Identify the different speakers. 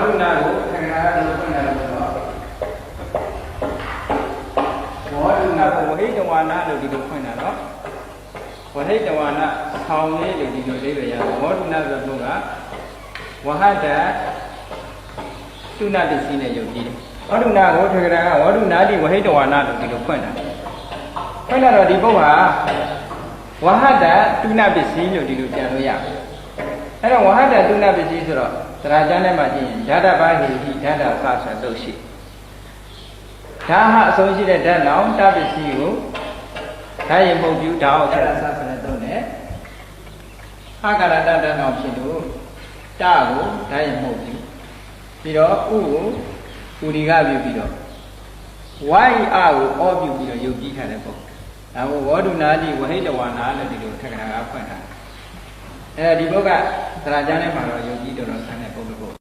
Speaker 1: ဒုနာကိုခန္ဓာလို့ဖွင့်တယ်လို့ဆိုတော့ဝါဒုနာကိုဝဟိတဝါနာလို့ဒီလိုဖွင့်တာတော့ဝဟိတဝါနာဆောင်းလေးလို့ဒီလိုလေးပဲရဝါဒုနာဆိုတော့ကဝဟတတုနာပစ္စည်းနဲ့ယုတ်ကြည်တယ်ဝါဒုနာကိုထေရကဝါဒုနာတိဝဟိတဝါနာလို့ဒီလိုဖွင့်တာဖွင့်လာတော့ဒီပုဂ္ဂိုလ်ဟာဝဟတတုနာပစ္စည်းလို့ဒီလိုပြန်လို့ရတယ်အဲ့တော့ဝဟတတုနာပစ္စည်းဆိုတော့သရကျမ်းထဲမှာကြည့်ရင်ဓာတဘာဟိဟိဓာတသဆိုလို့ရှိဓာဟအဆုံးရှိတဲ့ဓာတ်နောင်တပစ္စည်းကိုဓာတ်ရင်ပုတ်ပြူဓာတ်အောင်ဆရာဆနဲ့သုံးတယ်ဟာကာရတဓာတ်နောင်ဖြစ်လို့တကိုဓာတ်ရင်ပုတ်ပြူပြီးတော့ဥကိုဥဒီကပြုပြီးတော့ဝိုင်းအကိုအောပြုပြီးတော့ယုတ်ကြည်ထားတဲ့ပုံဒါကိုဝေါဒုနာတိဝဟိတဝါနာလို့ဒီလိုထက္ကရာကဖွင့်ထားတယ်အဲဒီဘုတ်ကသရကျမ်းထဲမှာတော့ယုတ်ကြည်တော်တော်ဆန်းတဲ့ပုံတစ်ပုဒ်